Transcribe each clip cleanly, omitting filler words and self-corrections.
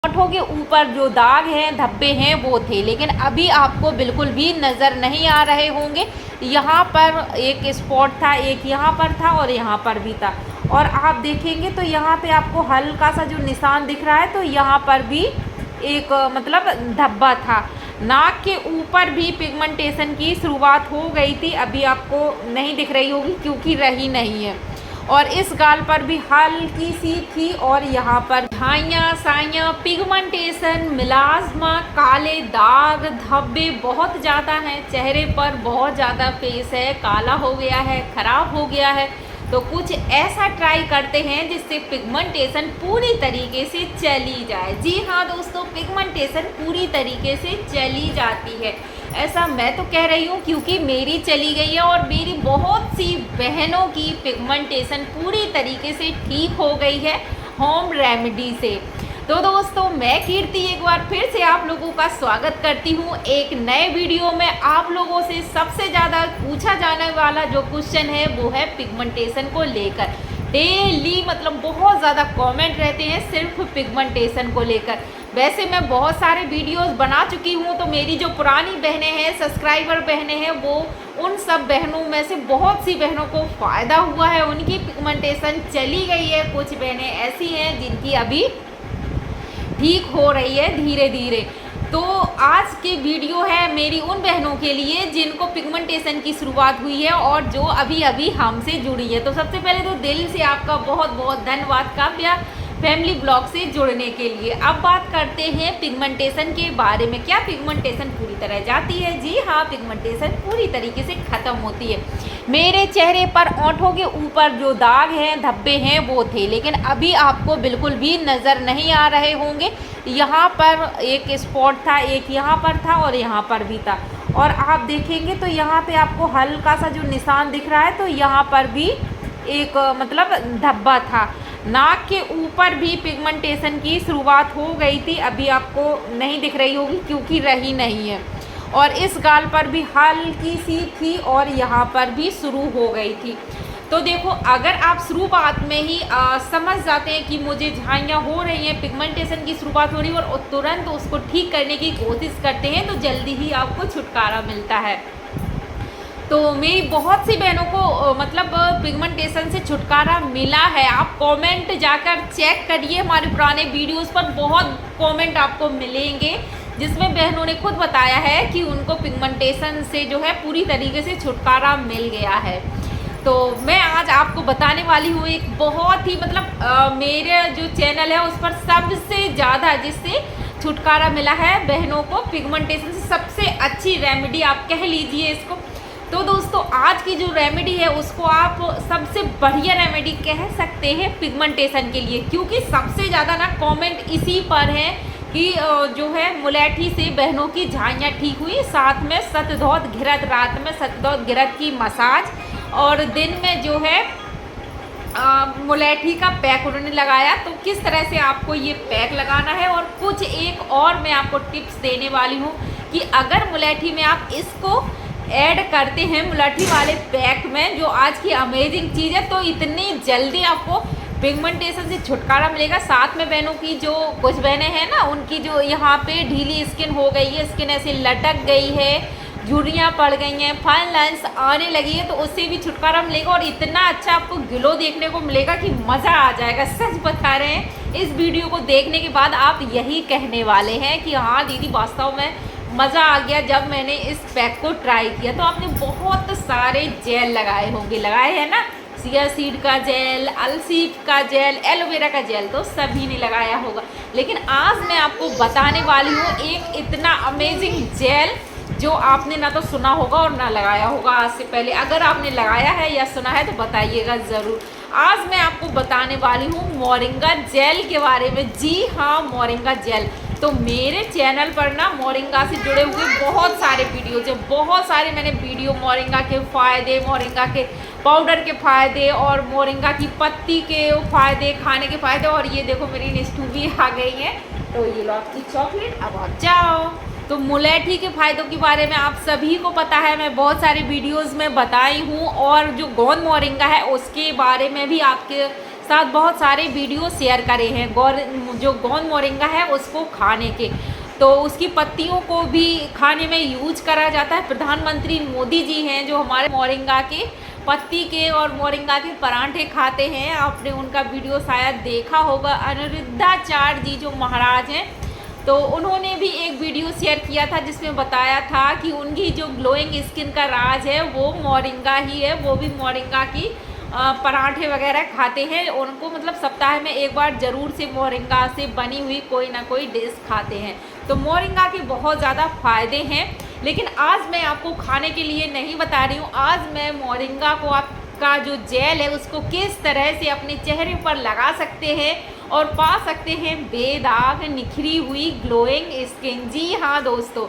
होठों के ऊपर जो दाग हैं, धब्बे हैं वो थे, लेकिन अभी आपको बिल्कुल भी नज़र नहीं आ रहे होंगे। यहाँ पर एक स्पॉट था, एक यहाँ पर था और यहाँ पर भी था। और आप देखेंगे तो यहाँ पे आपको हल्का सा जो निशान दिख रहा है, तो यहाँ पर भी एक मतलब धब्बा था। नाक के ऊपर भी पिगमेंटेशन की शुरुआत हो गई थी, अभी आपको नहीं दिख रही होगी क्योंकि रही नहीं है। और इस गाल पर भी हल्की सी थी और यहाँ पर झाइयाँ साइयाँ, पिगमेंटेशन, मिलाज्मा, काले दाग, धब्बे बहुत ज़्यादा हैं चेहरे पर, बहुत ज़्यादा फेस है काला हो गया है, ख़राब हो गया है। तो कुछ ऐसा ट्राई करते हैं जिससे पिगमेंटेशन पूरी तरीके से चली जाए। जी हाँ दोस्तों, पिगमेंटेशन पूरी तरीके से चली जाती है, ऐसा मैं तो कह रही हूँ क्योंकि मेरी चली गई है और मेरी बहुत सी बहनों की पिगमेंटेशन पूरी तरीके से ठीक हो गई है होम रेमेडी से। तो दोस्तों, मैं कीर्ति एक बार फिर से आप लोगों का स्वागत करती हूँ एक नए वीडियो में। आप लोगों से सबसे ज़्यादा पूछा जाने वाला जो क्वेश्चन है वो है पिगमेंटेशन को लेकर। डेली मतलब बहुत ज़्यादा कमेंट रहते हैं सिर्फ पिगमेंटेशन को लेकर। वैसे मैं बहुत सारे वीडियोस बना चुकी हूँ, तो मेरी जो पुरानी बहनें हैं, सब्सक्राइबर बहनें हैं, वो उन सब बहनों में से बहुत सी बहनों को फ़ायदा हुआ है, उनकी पिगमेंटेशन चली गई है। कुछ बहनें ऐसी हैं जिनकी अभी ठीक हो रही है धीरे धीरे। तो आज की वीडियो है मेरी उन बहनों के लिए जिनको पिगमेंटेशन की शुरुआत हुई है और जो अभी अभी हमसे जुड़ी है। तो सबसे पहले तो दिल से आपका बहुत बहुत धन्यवाद काव्या फैमिली ब्लॉग से जुड़ने के लिए। अब बात करते हैं पिगमेंटेशन के बारे में। क्या पिगमेंटेशन पूरी तरह जाती है? जी हाँ, पिगमेंटेशन पूरी तरीके से ख़त्म होती है। मेरे चेहरे पर ओंठों के ऊपर जो दाग हैं, धब्बे हैं वो थे, लेकिन अभी आपको बिल्कुल भी नज़र नहीं आ रहे होंगे। यहाँ पर एक स्पॉट था, एक यहाँ पर था और यहाँ पर भी था। और आप देखेंगे तो यहाँ पे आपको हल्का सा जो निशान दिख रहा है, तो यहाँ पर भी एक मतलब धब्बा था। नाक के ऊपर भी पिगमेंटेशन की शुरुआत हो गई थी, अभी आपको नहीं दिख रही होगी क्योंकि रही नहीं है। और इस गाल पर भी हल्की सी थी और यहाँ पर भी शुरू हो गई थी। तो देखो, अगर आप शुरुआत में ही समझ जाते हैं कि मुझे झाइयाँ हो रही हैं, पिगमेंटेशन की शुरुआत हो रही है और तुरंत उसको ठीक करने की कोशिश करते हैं, तो जल्दी ही आपको छुटकारा मिलता है। तो मेरी बहुत सी बहनों को मतलब पिगमेंटेशन से छुटकारा मिला है। आप कमेंट जाकर चेक करिए, हमारे पुराने वीडियोस पर बहुत कमेंट आपको मिलेंगे जिसमें बहनों ने खुद बताया है कि उनको पिगमेंटेशन से जो है पूरी तरीके से छुटकारा मिल गया है। तो मैं आज आपको बताने वाली हूँ एक बहुत ही मतलब मेरे जो चैनल है उस पर सबसे ज़्यादा जिससे छुटकारा मिला है बहनों को पिगमेंटेशन से, सबसे अच्छी रेमेडी आप कह लीजिए इसको। तो दोस्तों, आज की जो रेमेडी है उसको आप सबसे बढ़िया रेमेडी कह सकते हैं पिगमेंटेशन के लिए, क्योंकि सबसे ज़्यादा ना कमेंट इसी पर है कि जो है मुलेठी से बहनों की झाइयाँ ठीक हुई, साथ में सतधौत घिरत, रात में सतधौत घिरत की मसाज और दिन में जो है मुलेठी का पैक उन्होंने लगाया। तो किस तरह से आपको ये पैक लगाना है, और कुछ एक और मैं आपको टिप्स देने वाली हूँ कि अगर मुलेठी में आप इसको ऐड करते हैं मुलेठी वाले पैक में, जो आज की अमेजिंग चीज़ है, तो इतनी जल्दी आपको पिगमेंटेशन से छुटकारा मिलेगा। साथ में बहनों की जो कुछ बहनें हैं ना, उनकी जो यहाँ पे ढीली स्किन हो गई है, स्किन ऐसे लटक गई है, झुर्रियाँ पड़ गई हैं, फाइन लाइन्स आने लगी है, तो उससे भी छुटकारा मिलेगा। और इतना अच्छा आपको ग्लो देखने को मिलेगा कि मज़ा आ जाएगा। सच बता रहे हैं, इस वीडियो को देखने के बाद आप यही कहने वाले हैं कि हाँ दीदी, वास्तव में मज़ा आ गया जब मैंने इस पैक को ट्राई किया। तो आपने बहुत सारे जेल लगाए होंगे, लगाए हैं ना, चिया सीड का जेल, अलसी का जेल, एलोवेरा का जेल, तो सभी ने लगाया होगा। लेकिन आज मैं आपको बताने वाली हूँ एक इतना अमेजिंग जेल जो आपने ना तो सुना होगा और ना लगाया होगा आज से पहले। अगर आपने लगाया है या सुना है तो बताइएगा ज़रूर। आज मैं आपको बताने वाली हूँ मोरिंगा जेल के बारे में। जी हाँ, मोरिंगा जेल। तो मेरे चैनल पर ना मोरिंगा से जुड़े हुए बहुत सारे वीडियोज हैं, बहुत सारे मैंने वीडियो मोरिंगा के फ़ायदे, मोरिंगा के पाउडर के फ़ायदे और मोरिंगा की पत्ती के फ़ायदे, खाने के फ़ायदे। और ये देखो मेरी निष्ठू भी आ गई है, तो ये लो आपकी चॉकलेट, अब आप जाओ। तो मुलेठी के फ़ायदों के बारे में आप सभी को पता है, मैं बहुत सारे वीडियोज़ में बताई हूँ, और जो गोंद मोरिंगा है उसके बारे में भी आपके साथ बहुत सारे वीडियो शेयर करे हैं जो गोंद मोरिंगा है उसको खाने के, तो उसकी पत्तियों को भी खाने में यूज करा जाता है। प्रधानमंत्री मोदी जी हैं जो हमारे मोरिंगा के पत्ती के और मोरिंगा के परांठे खाते हैं। आपने उनका वीडियो शायद देखा होगा। अनिरुद्धाचार्य जी जो महाराज हैं, तो उन्होंने भी एक वीडियो शेयर किया था जिसमें बताया था कि उनकी जो ग्लोइंग स्किन का राज है वो मोरिंगा ही है। वो भी मोरिंगा की पराठे वगैरह खाते हैं। उनको मतलब सप्ताह में एक बार ज़रूर से मोरिंगा से बनी हुई कोई ना कोई डिश खाते हैं। तो मोरिंगा के बहुत ज़्यादा फ़ायदे हैं, लेकिन आज मैं आपको खाने के लिए नहीं बता रही हूँ। आज मैं मोरिंगा को आपका जो जेल है उसको किस तरह से अपने चेहरे पर लगा सकते हैं और पा सकते हैं बेदाग निखरी हुई ग्लोइंग स्किन। जी हाँ दोस्तों,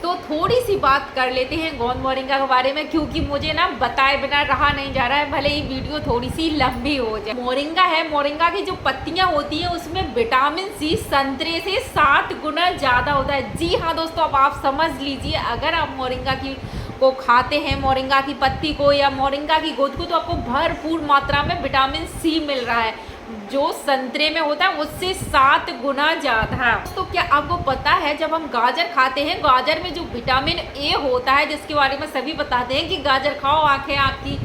तो थोड़ी सी बात कर लेते हैं गोंद मोरिंगा के बारे में, क्योंकि मुझे ना बताए बिना रहा नहीं जा रहा है, भले ही वीडियो थोड़ी सी लंबी हो जाए। मोरिंगा है, मोरिंगा की जो पत्तियां होती हैं उसमें विटामिन सी संतरे से 7 गुना ज़्यादा होता है। जी हाँ दोस्तों, अब आप समझ लीजिए, अगर आप मोरिंगा को खाते हैं, मोरिंगा की पत्ती को या मोरिंगा की गोद को, तो आपको भरपूर मात्रा में विटामिन सी मिल रहा है जो संतरे में होता है उससे 7 गुना ज़्यादा। तो क्या आपको पता है जब हम गाजर खाते हैं, गाजर में जो विटामिन ए होता है जिसके बारे में सभी बताते हैं कि गाजर खाओ आंखें आपकी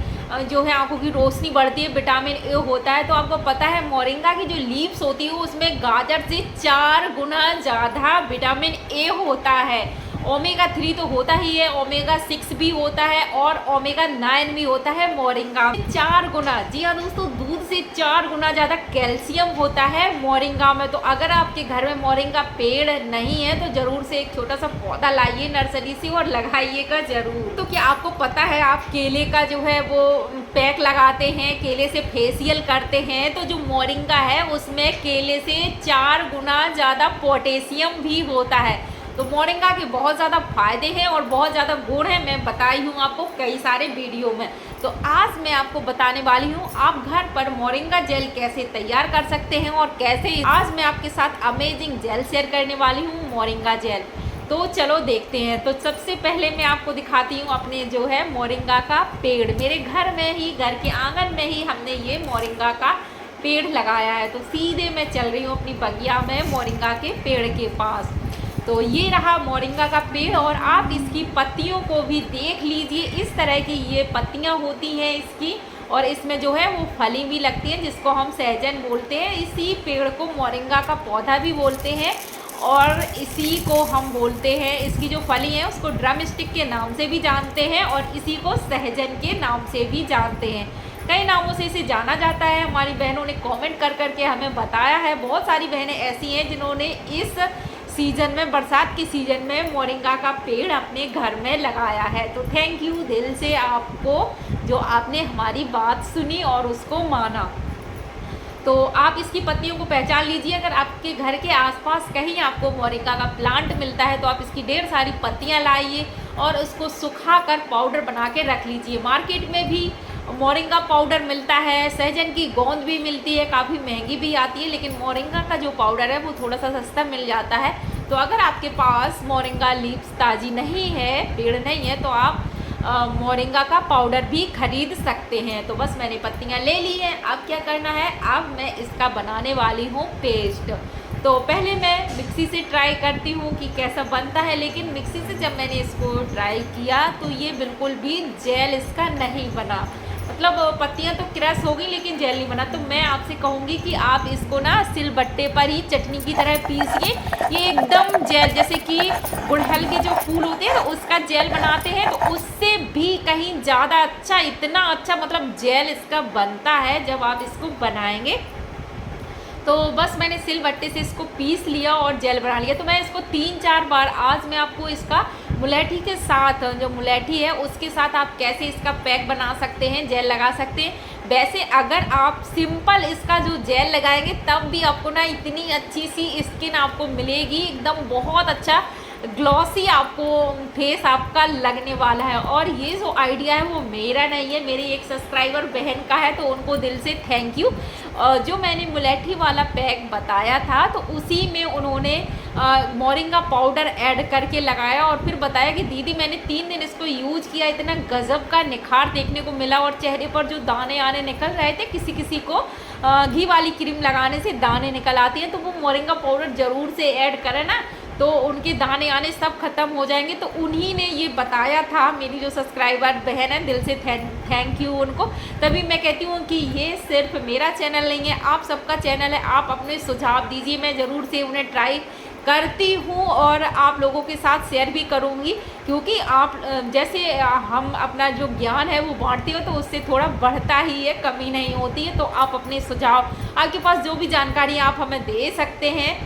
जो है आंखों की रोशनी बढ़ती है, विटामिन ए होता है। तो आपको पता है मोरिंगा की जो लीव्स होती है उसमें गाजर से 4 गुना ज़्यादा विटामिन ए होता है। ओमेगा 3 तो होता ही है, ओमेगा 6 भी होता है और ओमेगा 9 भी होता है मोरिंगा में। 4 गुना, जी हाँ दोस्तों, दूध से 4 गुना ज़्यादा कैल्शियम होता है मोरिंगा में। तो अगर आपके घर में मोरिंगा पेड़ नहीं है तो ज़रूर से एक छोटा सा पौधा लाइए नर्सरी से और लगाइएगा ज़रूर। तो क्या आपको पता है आप केले का जो है वो पैक लगाते हैं, केले से फेशियल करते हैं, तो जो मोरिंगा है उसमें केले से 4 गुना ज़्यादा पोटेशियम भी होता है। तो मोरिंगा के बहुत ज़्यादा फ़ायदे हैं और बहुत ज़्यादा गुण हैं, मैं बताई हूँ आपको कई सारे वीडियो में। तो आज मैं आपको बताने वाली हूँ आप घर पर मोरिंगा जेल कैसे तैयार कर सकते हैं और कैसे। आज मैं आपके साथ अमेजिंग जेल शेयर करने वाली हूँ, मोरिंगा जेल। तो चलो देखते हैं। तो सबसे पहले मैं आपको दिखाती हूँ अपने जो है मोरिंगा का पेड़। मेरे घर में ही, घर के आंगन में ही हमने ये मोरिंगा का पेड़ लगाया है। तो सीधे मैं चल रही हूँ अपनी बगिया में मोरिंगा के पेड़ के पास। तो ये रहा मोरिंगा का पेड़ और आप इसकी पत्तियों को भी देख लीजिए। इस तरह की ये पत्तियां होती हैं इसकी, और इसमें जो है वो फली भी लगती हैं जिसको हम सहजन बोलते हैं। इसी पेड़ को मोरिंगा का पौधा भी बोलते हैं और इसी को हम बोलते हैं, इसकी जो फली है उसको ड्रम स्टिक के नाम से भी जानते हैं और इसी को सहजन के नाम से भी जानते हैं। कई नामों से इसे जाना जाता है। हमारी बहनों ने कमेंट कर करके हमें बताया है। बहुत सारी बहनें ऐसी हैं जिन्होंने इस सीज़न में, बरसात के सीज़न में मोरिंगा का पेड़ अपने घर में लगाया है। तो थैंक यू दिल से आपको जो आपने हमारी बात सुनी और उसको माना। तो आप इसकी पत्तियों को पहचान लीजिए। अगर आपके घर के आसपास कहीं आपको मोरिंगा का प्लांट मिलता है तो आप इसकी ढेर सारी पत्तियां लाइए और उसको सुखा कर पाउडर बना के रख लीजिए। मार्केट में भी मोरिंगा पाउडर मिलता है, सहजन की गोंद भी मिलती है, काफ़ी महंगी भी आती है, लेकिन मोरिंगा का जो पाउडर है वो थोड़ा सा सस्ता मिल जाता है। तो अगर आपके पास मोरिंगा लीव्स ताज़ी नहीं है, पेड़ नहीं है, तो आप मोरिंगा का पाउडर भी खरीद सकते हैं। तो बस मैंने पत्तियां ले ली हैं। अब क्या करना है, अब मैं इसका बनाने वाली हूँ पेस्ट। तो पहले मैं मिक्सी से ट्राई करती हूँ कि कैसा बनता है, लेकिन मिक्सी से जब मैंने इसको ट्राई किया तो ये बिल्कुल भी जेल इसका नहीं बना। मतलब पत्तियां तो क्रश हो गई लेकिन जेल नहीं बना। तो मैं आपसे कहूँगी कि आप इसको ना सिलबट्टे पर ही चटनी की तरह पीसिए। ये एकदम जेल, जैसे कि गुड़हल के जो फूल होते हैं तो उसका जेल बनाते हैं, तो उससे भी कहीं ज़्यादा अच्छा, इतना अच्छा मतलब जेल इसका बनता है जब आप इसको बनाएंगे। तो बस मैंने सिलबट्टे से इसको पीस लिया और जेल बना लिया। तो मैं इसको 3-4 बार, आज मैं आपको इसका मुलेठी के साथ, जो मुलेठी है उसके साथ आप कैसे इसका पैक बना सकते हैं, जेल लगा सकते हैं। वैसे अगर आप सिंपल इसका जो जेल लगाएंगे तब भी आपको ना इतनी अच्छी सी स्किन आपको मिलेगी, एकदम बहुत अच्छा ग्लॉसी आपको फेस आपका लगने वाला है। और ये जो आइडिया है वो मेरा नहीं है, मेरी एक सब्सक्राइबर बहन का है, तो उनको दिल से थैंक यू। जो मैंने मुलेठी वाला पैक बताया था तो उसी में उन्होंने मोरिंगा पाउडर ऐड करके लगाया और फिर बताया कि दीदी मैंने 3 दिन इसको यूज किया, इतना गज़ब का निखार देखने को मिला और चेहरे पर जो दाने आने निकल रहे थे, किसी किसी को घी वाली क्रीम लगाने से दाने निकल आती हैं, तो वो मोरिंगा पाउडर ज़रूर से ऐड करें ना, तो उनके दाने आने सब ख़त्म हो जाएंगे। तो उन्हीं ने ये बताया था, मेरी जो सब्सक्राइबर बहन है, दिल से थैंक यू उनको। तभी मैं कहती हूँ कि ये सिर्फ मेरा चैनल नहीं है, आप सबका चैनल है, आप अपने सुझाव दीजिए, मैं ज़रूर से उन्हें ट्राई करती हूँ और आप लोगों के साथ शेयर भी करूँगी, क्योंकि आप जैसे हम अपना जो ज्ञान है वो बांटते हो तो उससे थोड़ा बढ़ता ही है, कमी नहीं होती है। तो आप अपने सुझाव, आपके पास जो भी जानकारी आप हमें दे सकते हैं,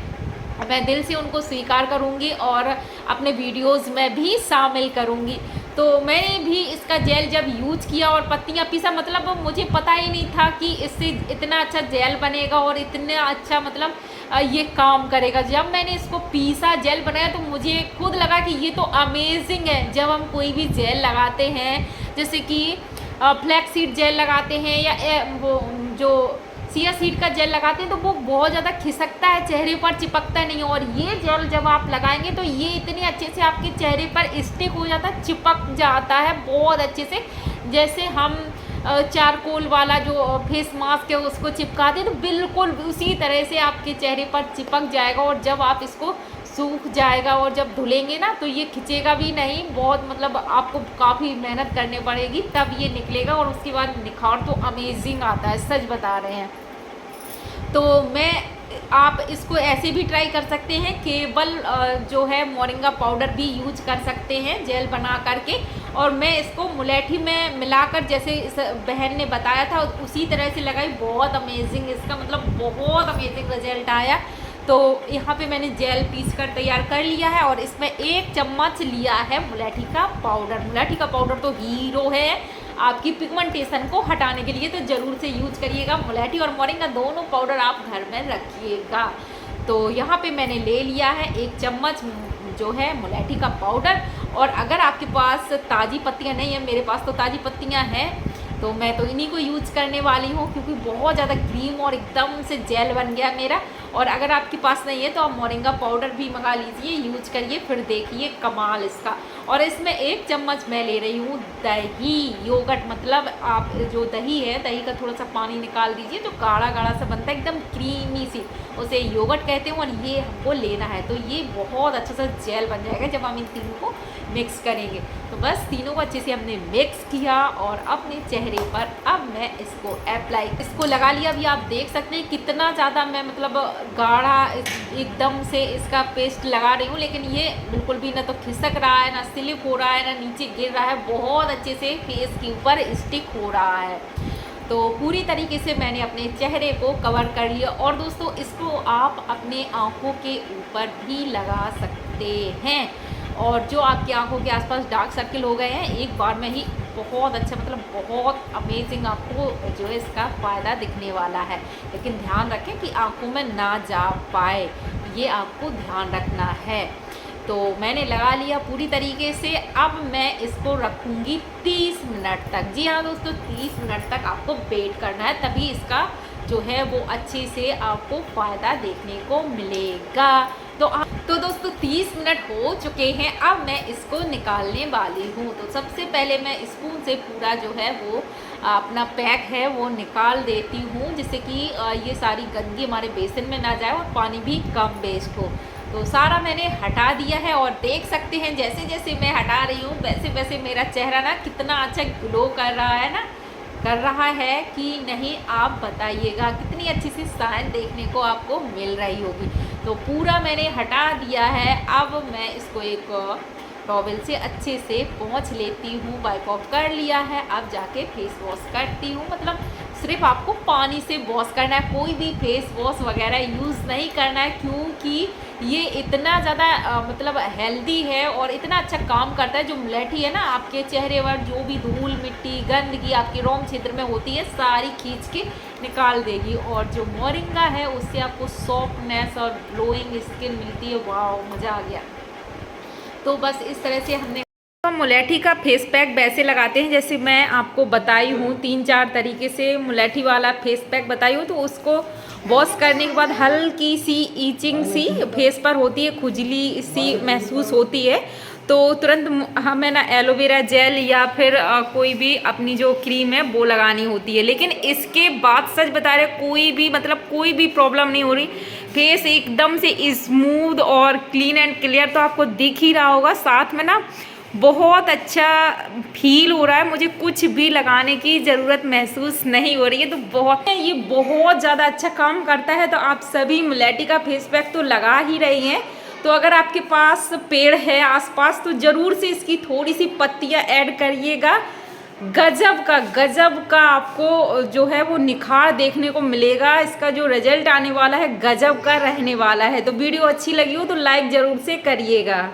मैं दिल से उनको स्वीकार करूँगी और अपने वीडियोस में भी शामिल करूँगी। तो मैंने भी इसका जेल जब यूज किया और पत्तियाँ पीसा, मतलब मुझे पता ही नहीं था कि इससे इतना अच्छा जेल बनेगा और इतना अच्छा मतलब ये काम करेगा। जब मैंने इसको पीसा, जेल बनाया, तो मुझे खुद लगा कि ये तो अमेजिंग है। जब हम कोई भी जेल लगाते हैं, जैसे कि फ्लैक्स सीड जेल लगाते हैं या वो जो चिया सीड का जेल लगाते हैं, तो वो बहुत ज़्यादा खिसकता है, चेहरे पर चिपकता नहीं है। और ये जेल जब आप लगाएंगे तो ये इतने अच्छे से आपके चेहरे पर स्टिक हो जाता है, चिपक जाता है बहुत अच्छे से। जैसे हम चारकोल वाला जो फेस मास्क है उसको चिपकाते हैं, तो बिल्कुल उसी तरह से आपके चेहरे पर चिपक जाएगा। और जब आप इसको सूख जाएगा और जब धुलेंगे ना तो ये खिंचेगा भी नहीं, बहुत मतलब आपको काफ़ी मेहनत करनी पड़ेगी तब ये निकलेगा। और उसके बाद निखार तो अमेजिंग आता है, सच बता रहे हैं। तो आप इसको ऐसे भी ट्राई कर सकते हैं, केवल जो है मोरिंगा पाउडर भी यूज कर सकते हैं जेल बना करके। और मैं इसको मुलेठी में मिलाकर, जैसे इस बहन ने बताया था उसी तरह से लगाई, बहुत अमेजिंग, इसका मतलब बहुत अमेजिंग रिजल्ट आया। तो यहाँ पे मैंने जेल पीस कर तैयार कर लिया है और इसमें 1 चम्मच लिया है मुलेठी का पाउडर। मुलेठी का पाउडर तो हीरो है आपकी पिगमेंटेशन को हटाने के लिए, तो ज़रूर से यूज करिएगा। मुलेठी और मोरिंगा दोनों पाउडर आप घर में रखिएगा। तो यहाँ पे मैंने ले लिया है 1 चम्मच जो है मुलेठी का पाउडर। और अगर आपके पास ताज़ी पत्तियाँ नहीं है, मेरे पास तो ताज़ी पत्तियाँ हैं, तो मैं तो इन्हीं को यूज करने वाली हूँ, क्योंकि बहुत ज़्यादा क्रीम और एकदम से जेल बन गया मेरा। और अगर आपके पास नहीं है तो आप मोरिंगा पाउडर भी मंगा लीजिए, यूज करिए, फिर देखिए कमाल इसका। और इसमें 1 चम्मच मैं ले रही हूँ दही, योगर्ट, मतलब आप जो दही है, दही का थोड़ा सा पानी निकाल दीजिए, जो गाढ़ा गाढ़ा सा बनता है एकदम क्रीमी सी, उसे योगर्ट कहते हैं। और ये हमको लेना है, तो ये बहुत अच्छा सा जेल बन जाएगा जब हम इन तीनों को मिक्स करेंगे। तो बस तीनों को अच्छे से हमने मिक्स किया और अपने चेहरे पर अब मैं इसको लगा लिया। अभी आप देख सकते हैं कितना ज़्यादा मैं मतलब गाढ़ा एकदम से इसका पेस्ट लगा रही हूँ, लेकिन ये बिल्कुल भी ना तो खिसक रहा है, ना स्लिप हो रहा है, ना नीचे गिर रहा है, बहुत अच्छे से फेस के ऊपर स्टिक हो रहा है। तो पूरी तरीके से मैंने अपने चेहरे को कवर कर लिया। और दोस्तों इसको आप अपने आँखों के ऊपर भी लगा सकते हैं, और जो आपकी आंखों के आसपास डार्क सर्किल हो गए हैं, एक बार में ही बहुत अच्छा, मतलब बहुत अमेजिंग आपको जो है इसका फ़ायदा दिखने वाला है। लेकिन ध्यान रखें कि आंखों में ना जा पाए, ये आपको ध्यान रखना है। तो मैंने लगा लिया पूरी तरीके से। अब मैं इसको रखूँगी 30 मिनट तक। जी हाँ दोस्तों, 30 मिनट तक आपको वेट करना है, तभी इसका जो है वो अच्छे से आपको फ़ायदा देखने को मिलेगा। तो दोस्तों 30 मिनट हो चुके हैं, अब मैं इसको निकालने वाली हूँ। तो सबसे पहले मैं स्पून से पूरा जो है वो अपना पैक है वो निकाल देती हूँ, जिससे कि ये सारी गंदगी हमारे बेसन में ना जाए और पानी भी कम वेस्ट हो। तो सारा मैंने हटा दिया है और देख सकते हैं जैसे जैसे मैं हटा रही हूँ वैसे वैसे मेरा चेहरा ना कितना अच्छा ग्लो कर रहा है ना, कर रहा है कि नहीं, आप बताइएगा कितनी अच्छी सी साइन देखने को आपको मिल रही होगी। तो पूरा मैंने हटा दिया है। अब मैं इसको एक टॉवल से अच्छे से पोंछ लेती हूँ, वाइप ऑफ कर लिया है। अब जाके फेस वॉश करती हूँ, मतलब सिर्फ आपको पानी से वॉश करना है, कोई भी फेस वॉश वगैरह यूज़ नहीं करना है, क्योंकि ये इतना ज़्यादा मतलब हेल्दी है और इतना अच्छा काम करता है। जो मुलेठी है ना, आपके चेहरे पर जो भी धूल मिट्टी गंदगी आपके रोम क्षेत्र में होती है सारी खींच के निकाल देगी। और जो मोरिंगा है उससे आपको सॉफ्टनेस और ग्लोइंग स्किन मिलती है। वाह, मज़ा आ गया। तो बस इस तरह से हमने मुलेठी का फेस पैक वैसे लगाते हैं जैसे मैं आपको बताई हूँ, 3-4 तरीके से मुलेठी वाला फेस पैक बताई हूँ। तो उसको वॉश करने के बाद हल्की सी ईचिंग सी फेस पर होती है, खुजली सी महसूस होती है, तो तुरंत हमें ना एलोवेरा जेल या फिर कोई भी अपनी जो क्रीम है वो लगानी होती है। लेकिन इसके बाद सच बता रहे, कोई भी मतलब कोई भी प्रॉब्लम नहीं हो रही, फेस एकदम से स्मूथ और क्लीन एंड क्लियर तो आपको दिख ही रहा होगा। साथ में ना बहुत अच्छा फील हो रहा है, मुझे कुछ भी लगाने की ज़रूरत महसूस नहीं हो रही है। तो ये बहुत ज़्यादा अच्छा काम करता है। तो आप सभी मुलेठी का फेस पैक तो लगा ही रही हैं, तो अगर आपके पास पेड़ है आसपास तो ज़रूर से इसकी थोड़ी सी पत्तियां ऐड करिएगा। गजब का आपको जो है वो निखार देखने को मिलेगा। इसका जो रिजल्ट आने वाला है गजब का रहने वाला है। तो वीडियो अच्छी लगी हो तो लाइक ज़रूर से करिएगा।